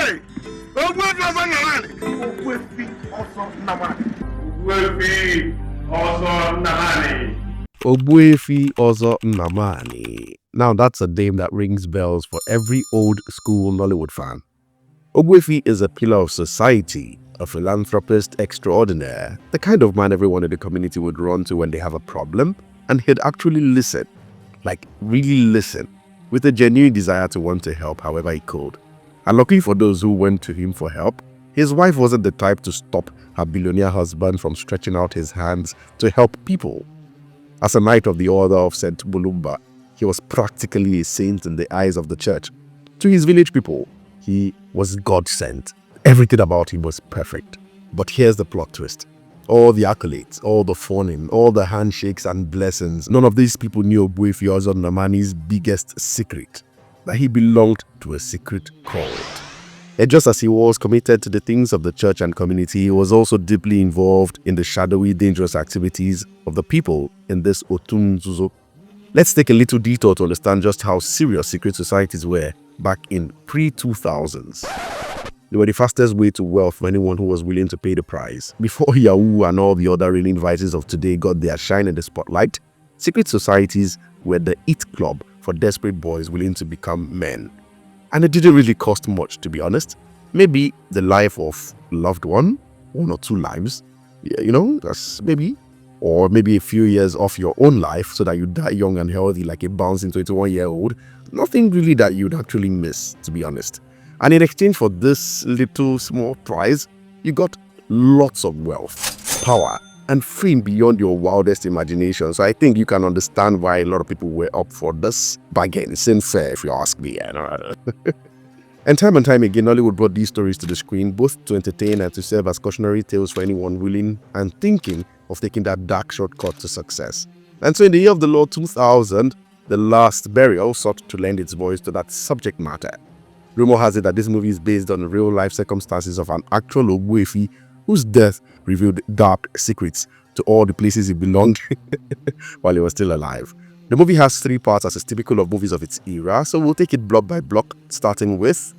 Hey! Ogbuefi Ozor Nnamani! Ogbuefi Ozor Nnamani! Ogbuefi Ozor Nnamani! Ogbuefi Ozor Nnamani. Now that's a name that rings bells for every old school Nollywood fan. Ogbuefi is a pillar of society, a philanthropist extraordinaire, the kind of man everyone in the community would run to when they have a problem, and he'd actually listen, like really listen, with a genuine desire to want to help however he could. And luckily for those who went to him for help, his wife wasn't the type to stop her billionaire husband from stretching out his hands to help people. As a Knight of the Order of St. Bulumba, he was practically a saint in the eyes of the church. To his village people, he was God-sent. Everything about him was perfect. But here's the plot twist. All the accolades, all the fawning, all the handshakes and blessings, none of these people knew Ogbuefi Ozor Nnamani's biggest secret, that he belonged to a secret cult. And just as he was committed to the things of the church and community, he was also deeply involved in the shadowy, dangerous activities of the people in this Otum Nzuzo. Let's take a little detour to understand just how serious secret societies were back in pre-2000s. They were the fastest way to wealth for anyone who was willing to pay the price. Before Yahoo and all the other reeling vices of today got their shine in the spotlight, secret societies were the it club for desperate boys willing to become men. And it didn't really cost much, to be honest. Maybe the life of a loved one or two lives, you know, that's maybe. Or maybe a few years off your own life so that you die young and healthy like a bouncing 21-year-old. Nothing really that you'd actually miss, to be honest. And in exchange for this little small prize, you got lots of wealth, power, and fame beyond your wildest imagination. So I think you can understand why a lot of people were up for this bargain. It's unfair if you ask me. And time again, Nollywood brought these stories to the screen, both to entertain and to serve as cautionary tales for anyone willing and thinking of taking that dark shortcut to success. And so in the year of the Lord 2000, The Last Burial sought to lend its voice to that subject matter. Rumor has it that this movie is based on the real-life circumstances of an actual Ogbuefi whose death revealed dark secrets to all the places he belonged while he was still alive. The movie has 3 parts as is typical of movies of its era, so we'll take it block by block, starting with...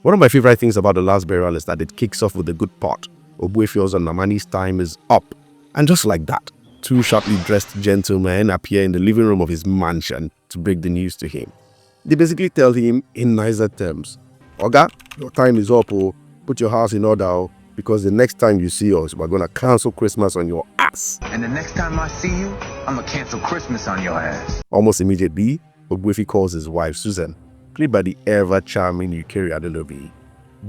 One of my favorite things about The Last Burial is that it kicks off with a good part. Ogbuefi Ozor Nnamani's time is up. And just like that, 2 sharply dressed gentlemen appear in the living room of his mansion to break the news to him. They basically tell him in nicer terms, "Oga, your time is up, oh. Put your house in order, because the next time you see us, we're going to cancel Christmas on your ass. And the next time I see you, I'm going to cancel Christmas on your ass." Almost immediately, Ogbuefi calls his wife Susan, played by the ever-charming Eucharia Anunobi.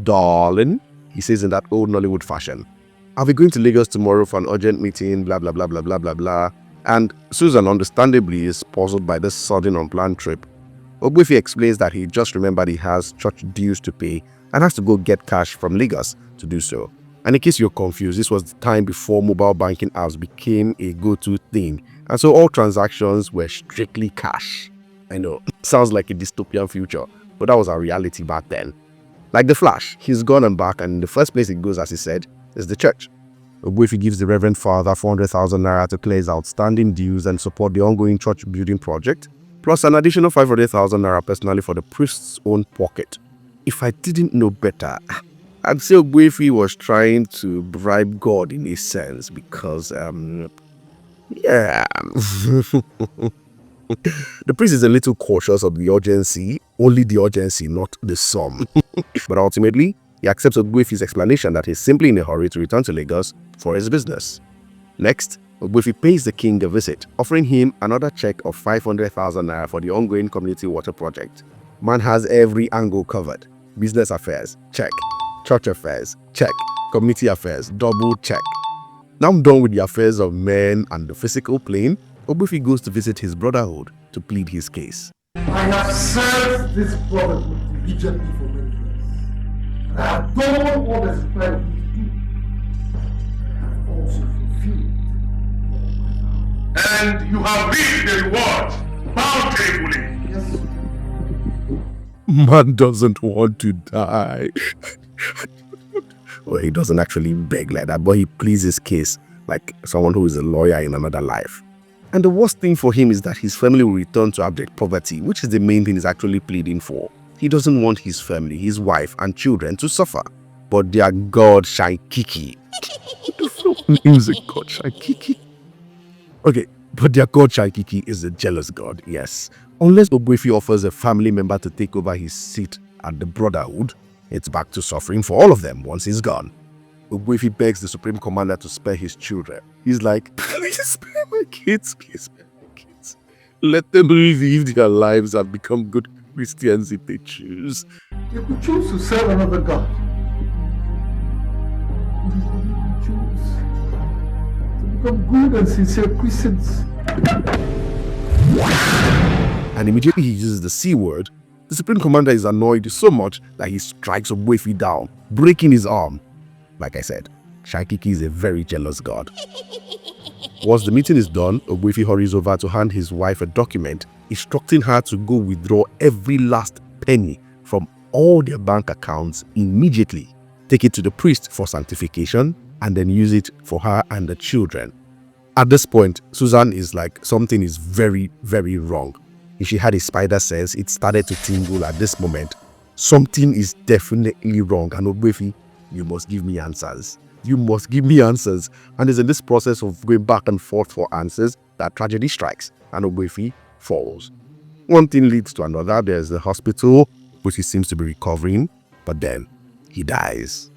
"Darling," he says in that old Nollywood fashion, "I'll be going to Lagos tomorrow for an urgent meeting, blah, blah, blah, blah, blah, blah, blah." And Susan, understandably, is puzzled by this sudden unplanned trip. Ogbuefi explains that he just remembered he has church dues to pay and has to go get cash from Lagos to do so. And in case you're confused, this was the time before mobile banking apps became a go-to thing, and so all transactions were strictly cash. I know, sounds like a dystopian future, but that was our reality back then. Like the Flash, he's gone and back, and the first place he goes, as he said, is the church. Ogbuefi gives the Reverend Father 400,000 naira to clear his outstanding dues and support the ongoing church building project, plus an additional 500,000 naira personally for the priest's own pocket. If I didn't know better, I'd say Ogbuefi was trying to bribe God in a sense because, yeah. The priest is a little cautious of the urgency, only the urgency, not the sum. But ultimately, he accepts Ogbuefi's explanation that he's simply in a hurry to return to Lagos for his business. Next, Ogbuefi pays the king a visit, offering him another check of 500,000 naira for the ongoing community water project. Man has every angle covered. Business affairs, check. Church affairs, check. Community affairs, double check. Now I'm done with the affairs of men and the physical plane. Ogbuefi goes to visit his brotherhood to plead his case. I have served this brotherhood diligently for many years. And I have done what is required me to do. I have also fulfilled all my vows. And you have reaped the reward bountifully. Yes. Man doesn't want to die. Well, he doesn't actually beg like that, but he pleads his case like someone who is a lawyer in another life. And the worst thing for him is that his family will return to abject poverty, which is the main thing he's actually pleading for. He doesn't want his family, his wife and children to suffer. But their god Shankiki. What the fuck names a god Shankiki? Okay, but their god Shankiki is a jealous god, yes. Unless Ogbuefi offers a family member to take over his seat at the Brotherhood, it's back to suffering for all of them once he's gone. Ogbuefi begs the Supreme Commander to spare his children. He's like, please spare my kids, please spare my kids. Let them live their lives and become good Christians if they choose. They could choose to serve another god. They could choose to become good and sincere Christians. And immediately he uses the C word. The Supreme Commander is annoyed so much that he strikes Ogbuefi down, breaking his arm. Like I said, Shankiki is a very jealous god. Once the meeting is done, Ogbuefi hurries over to hand his wife a document instructing her to go withdraw every last penny from all their bank accounts immediately, take it to the priest for sanctification, and then use it for her and the children. At this point, Susan is like, something is very, very wrong. If she had a spider sense, it started to tingle at this moment. Something is definitely wrong, and Ogbuefi, you must give me answers. You must give me answers. And it's in this process of going back and forth for answers that tragedy strikes and Ogbuefi falls. One thing leads to another. There's the hospital, which he seems to be recovering, but then he dies.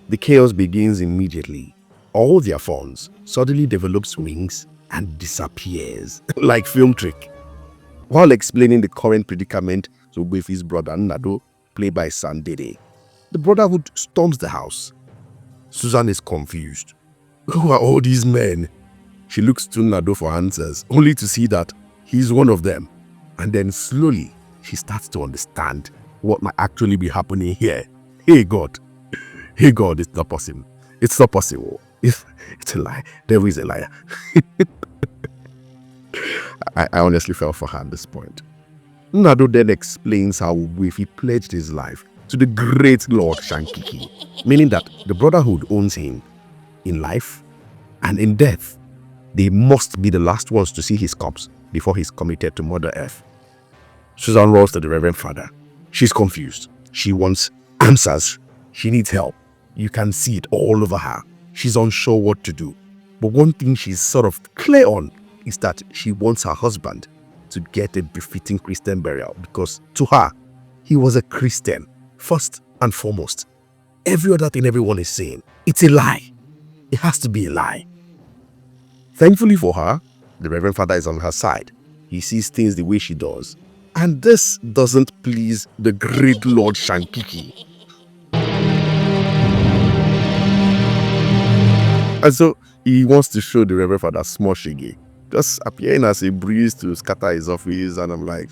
The chaos begins immediately. All their funds suddenly develops wings and disappears like film trick. While explaining the current predicament to Ogbuefi's brother Nnado, played by son Dede, the Brotherhood storms the house. Susan is confused. Who are all these men? She looks to Nnado for answers, only to see that he's one of them. And then slowly, she starts to understand what might actually be happening here. Hey God, it's not possible. It's not possible. It's a lie. Devil is a liar. I honestly fell for her at this point. Nnado then explains how Ogbuefi pledged his life to the great Lord Shankiki, meaning that the Brotherhood owns him in life and in death. They must be the last ones to see his corpse before he's committed to Mother Earth. Susan runs to the Reverend Father. She's confused. She wants answers. She needs help. You can see it all over her. She's unsure what to do. But one thing she's sort of clear on is that she wants her husband to get a befitting Christian burial, because to her, he was a Christian first and foremost. Every other thing everyone is saying, it's a lie. It has to be a lie. Thankfully for her, the Reverend Father is on her side. He sees things the way she does. And this doesn't please the great Lord Shankiki. And so he wants to show the Reverend Father small shiggy, just appearing as a breeze to scatter his office, and I'm like,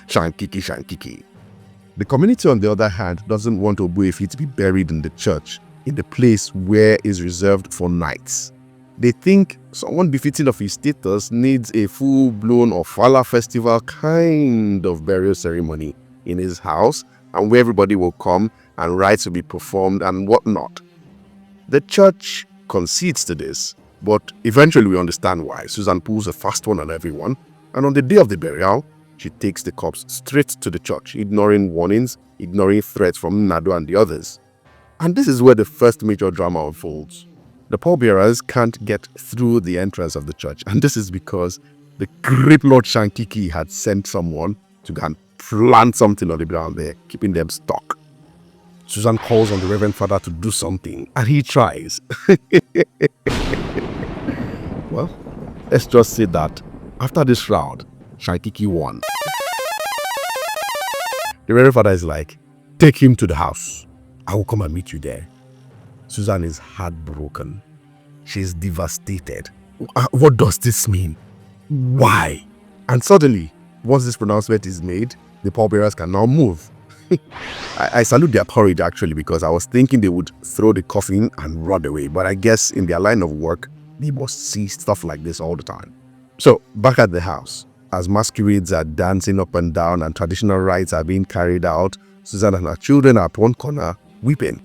Shankiki. The community, on the other hand, doesn't want Ogbuefi to be buried in the church, in the place where is reserved for knights. They think someone befitting of his status needs a full-blown Ofala festival kind of burial ceremony in his house, and where everybody will come and rites will be performed and whatnot. The church concedes to this, but eventually we understand why. Susan pulls a fast one on everyone, and on the day of the burial, she takes the corpse straight to the church, ignoring warnings, ignoring threats from Nnado and the others. And this is where the first major drama unfolds. The pallbearers can't get through the entrance of the church, and this is because the great Lord Shankiki had sent someone to go and plant something on the ground there, keeping them stuck. Susan calls on the Reverend Father to do something, and he tries. Well, let's just say that after this round, Shankiki won. The Reverend Father is like, take him to the house. I will come and meet you there. Susan is heartbroken. She's devastated. What does this mean? Why? And suddenly, once this pronouncement is made, the pallbearers can now move. I salute their courage actually, because I was thinking they would throw the coffin and run away. But I guess in their line of work, they must see stuff like this all the time. So, back at the house, as masquerades are dancing up and down and traditional rites are being carried out, Susan and her children are at one corner, weeping.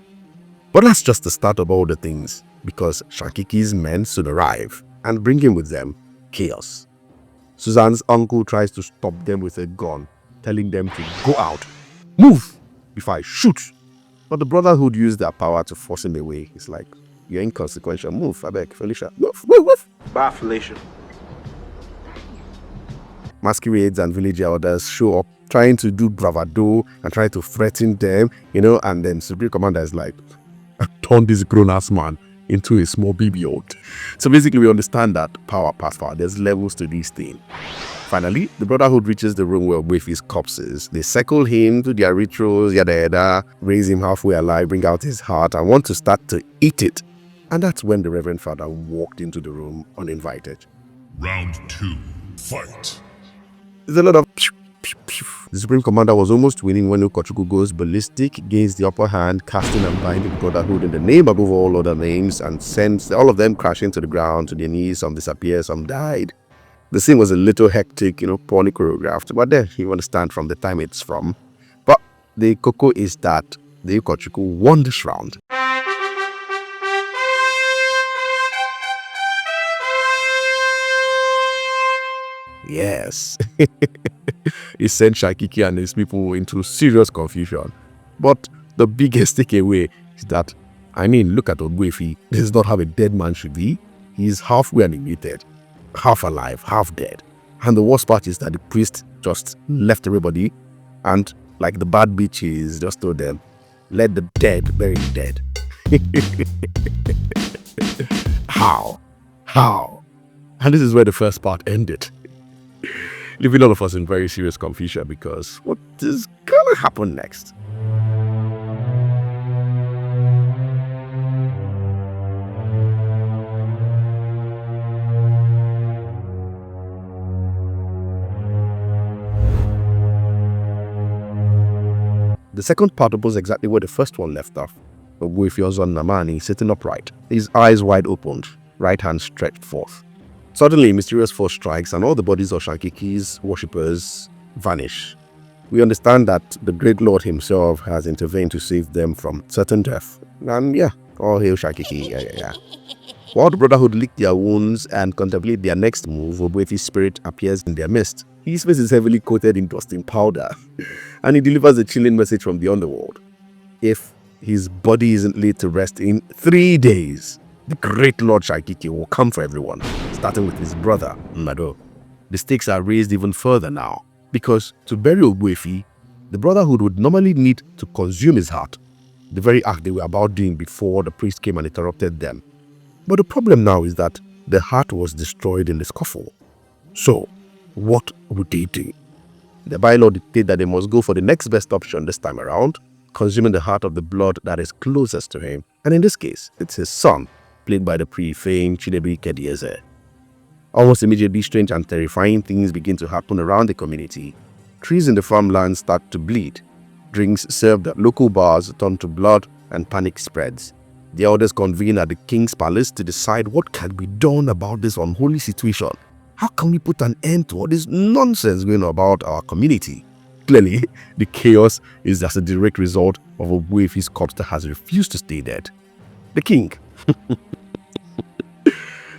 But that's just the start of all the things, because Shankiki's men soon arrive and bring in with them chaos. Suzanne's uncle tries to stop them with a gun, telling them to go out. Move before I shoot. But the Brotherhood used their power to force him away. He's like, you're inconsequential. Move, I beg, Felicia. Move, move, move. Bye, Felicia. Masquerades and village elders show up, trying to do bravado and trying to threaten them, and then Supreme Commander is like, turn this grown-ass man into a small baby-old. So basically, we understand that power past power. There's levels to this thing. Finally, the Brotherhood reaches the room where Ogbuefi's corpse is. They circle him, do their rituals, yada yada, raise him halfway alive, bring out his heart, and want to start to eat it. And that's when the Reverend Father walked into the room uninvited. Round 2, fight. There's a lot of pew, pew, pew. The Supreme Commander was almost winning when Chukwu goes ballistic, gains the upper hand, casting and binding the Brotherhood in the name above all other names, and sends all of them crashing to the ground, to their knees. Some disappeared, some died. The scene was a little hectic, poorly choreographed, but then you understand from the time it's from. But the cocoa is that the Chukwu won this round. Yes. He sent Shankiki and his people into serious confusion. But the biggest takeaway is that, look at Ogbuefi. This is not how a dead man should be. He is halfway animated, half alive, half dead. And the worst part is that the priest just left everybody and, like the bad bitches, just told them, let the dead bury the dead. How? And this is where the first part ended, leaving all of us in very serious confusion because what is gonna happen next? The second part was exactly where the first one left off. Ogbuefi Ozor Nnamani sitting upright, his eyes wide opened, right hand stretched forth. Suddenly, a mysterious force strikes and all the bodies of Shankiki's worshippers vanish. We understand that the great Lord himself has intervened to save them from certain death. And all hail Shankiki, While the Brotherhood lick their wounds and contemplate their next move, Ogbuefi's spirit appears in their midst. His face is heavily coated in dust and powder, and he delivers a chilling message from the underworld. If his body isn't laid to rest in 3 days, the great Lord Shankiki will come for everyone, starting with his brother, Nnamani. The stakes are raised even further now, because to bury Ogbuefi, the Brotherhood would normally need to consume his heart, the very act they were about doing before the priest came and interrupted them. But the problem now is that the heart was destroyed in the scuffle. So, what would they do? The bylaw dictates that they must go for the next best option this time around, consuming the heart of the blood that is closest to him. And in this case, it's his son, played by the pre-famed Chinedu Ikedieze. Almost immediately, strange and terrifying things begin to happen around the community. Trees in the farmland start to bleed. Drinks served at local bars turn to blood and panic spreads. The elders convene at the king's palace to decide what can be done about this unholy situation. How can we put an end to all this nonsense going on about our community? Clearly, the chaos is as a direct result of Ogbuefi's corpse that has refused to stay dead. The king.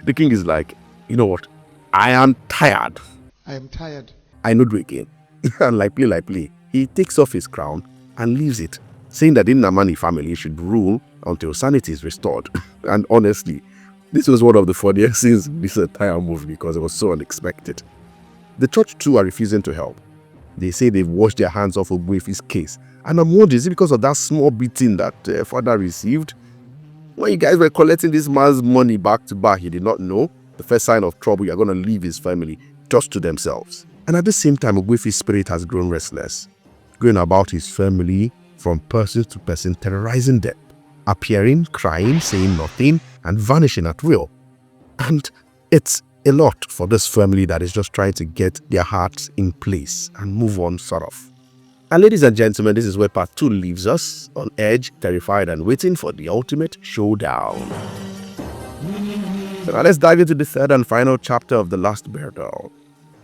The king is like, you know what? I am tired. I am tired. I know do again. And like play, he takes off his crown and leaves it, saying that the Nnamani family should rule until sanity is restored. And honestly, this was one of the funniest scenes in this entire movie because it was so unexpected. The church too are refusing to help. They say they've washed their hands off Ogbuefi's case. And I'm wondering, is it because of that small beating that father received? When you guys were collecting this man's money back to back, he did not know. The first sign of trouble, you're going to leave his family just to themselves. And at the same time, Ogbuefi's spirit has grown restless, going about his family from person to person, terrorizing them, appearing, crying, saying nothing, and vanishing at will. And it's a lot for this family that is just trying to get their hearts in place and move on, sort of. And ladies and gentlemen, this is where part 2 leaves us, on edge, terrified, and waiting for the ultimate showdown. So now let's dive into the third and final chapter of The Last Burial.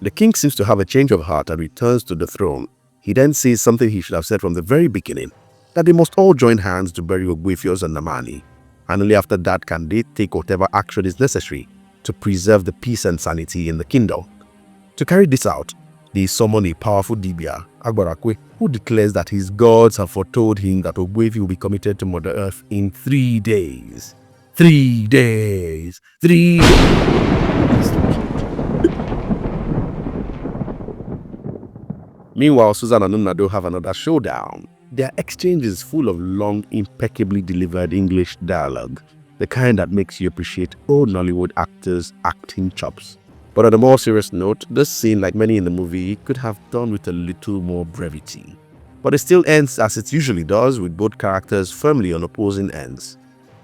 The king seems to have a change of heart and returns to the throne. He then says something he should have said from the very beginning, that they must all join hands to bury Ogbuefi Ozor Nnamani, and only after that can they take whatever action is necessary to preserve the peace and sanity in the kingdom. To carry this out, they summon a powerful Dibia, Agbarakwe, who declares that his gods have foretold him that Ogbuefi will be committed to Mother Earth in 3 days. 3 days. 3 days. Meanwhile, Susan and Nnado have another showdown. Their exchange is full of long, impeccably delivered English dialogue, the kind that makes you appreciate old Nollywood actors' acting chops. But on a more serious note, this scene, like many in the movie, could have done with a little more brevity. But it still ends as it usually does, with both characters firmly on opposing ends.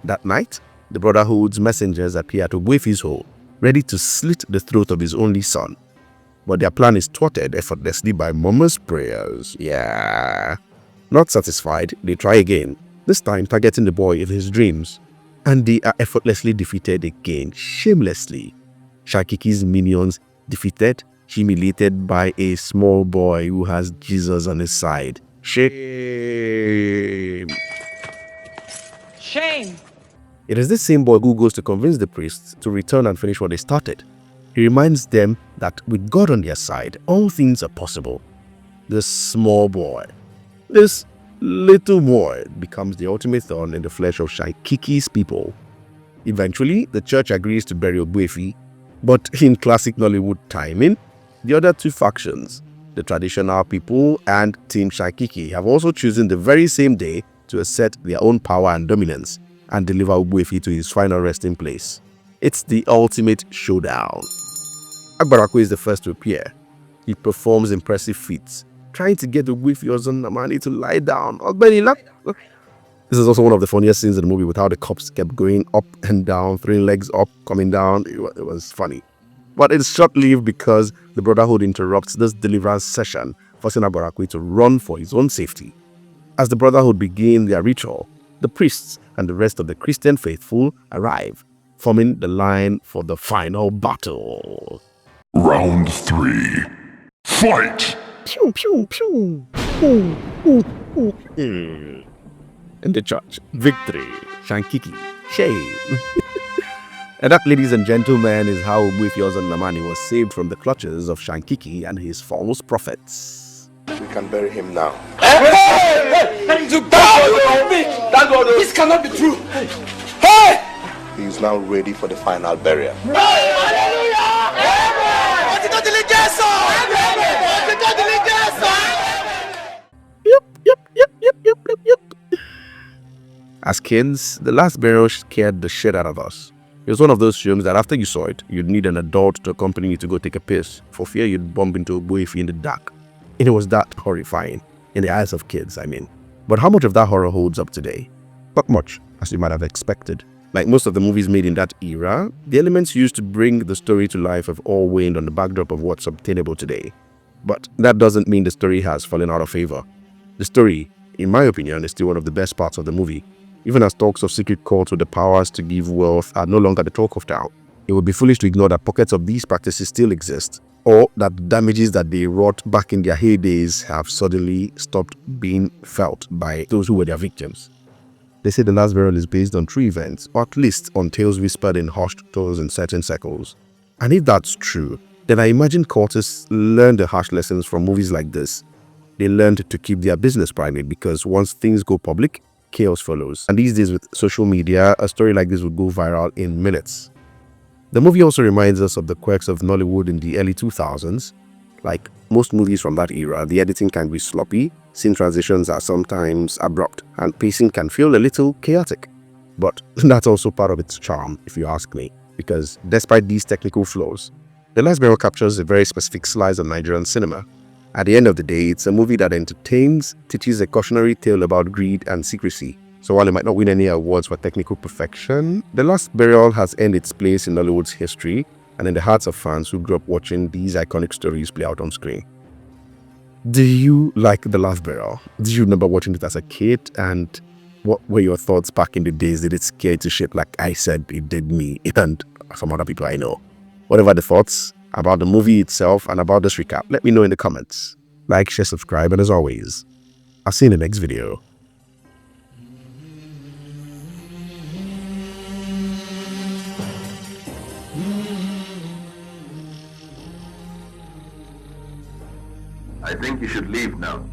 That night, the Brotherhood's messengers appear at Ogbuefi's hole, ready to slit the throat of his only son. But their plan is thwarted effortlessly by Mama's prayers. Yeah. Not satisfied, they try again, this time targeting the boy in his dreams. And they are effortlessly defeated again, shamelessly. Shankiki's minions defeated, humiliated by a small boy who has Jesus on his side. Shame. Shame. It is this same boy who goes to convince the priests to return and finish what they started. He reminds them that with God on their side, all things are possible. This small boy, this little boy, becomes the ultimate thorn in the flesh of Shankiki's people. Eventually, the church agrees to bury Ogbuefi, but in classic Nollywood timing, the other two factions, the traditional people and Team Shankiki, have also chosen the very same day to assert their own power and dominance and deliver Ogbuefi to his final resting place. It's the ultimate showdown. Agbarakwe is the first to appear. He performs impressive feats, trying to get Ogbuefi Ozor Nnamani to lie down. This is also one of the funniest scenes in the movie, with how the cops kept going up and down, throwing legs up, coming down. It was funny. But it's short-lived because the Brotherhood interrupts this deliverance session, forcing Agbarakwe to run for his own safety. As the Brotherhood begin their ritual, the priests and the rest of the Christian faithful arrive, forming the line for the final battle. Round 3. Fight! Pew, pew, pew. In the church, victory, Shankiki, shame. And that, ladies and gentlemen, is how Ogbuefi Ozor Nnamani was saved from the clutches of Shankiki and his false prophets. We can bury him now. This cannot be true. He is now ready for the final burial. Yep. As kids, the last burial scared the shit out of us. It was one of those films that after you saw it, you'd need an adult to accompany you to go take a piss, for fear you'd bump into Ogbuefi in the dark. And it was that horrifying, in the eyes of kids, I mean. But how much of that horror holds up today? Not much, as you might have expected. Like most of the movies made in that era, the elements used to bring the story to life have all waned on the backdrop of what's obtainable today. But that doesn't mean the story has fallen out of favor. The story, in my opinion, is still one of the best parts of the movie. Even as talks of secret cults with the powers to give wealth are no longer the talk of town, it would be foolish to ignore that pockets of these practices still exist, or that the damages that they wrought back in their heydays have suddenly stopped being felt by those who were their victims. They say the last burial is based on true events, or at least on tales whispered in hushed tones in certain circles. And if that's true, then I imagine cultists learned the harsh lessons from movies like this. They learned to keep their business private because once things go public, chaos follows. And these days with social media, a story like this would go viral in minutes. The movie also reminds us of the quirks of Nollywood in the early 2000s. Like most movies from that era, the editing can be sloppy, scene transitions are sometimes abrupt, and pacing can feel a little chaotic. But that's also part of its charm, if you ask me, because despite these technical flaws, The Last Burial captures a very specific slice of Nigerian cinema. At the end of the day, it's a movie that entertains, teaches a cautionary tale about greed and secrecy. So while it might not win any awards for technical perfection, The Last Burial has earned its place in Nollywood's history and in the hearts of fans who grew up watching these iconic stories play out on screen. Do you like The Last Burial? Do you remember watching it as a kid? And what were your thoughts back in the days? Did it scare you to shit like I said it did me and some other people I know? Whatever the thoughts about the movie itself and about this recap, let me know in the comments. Like, share, subscribe, and as always, I'll see you in the next video. I think you should leave now.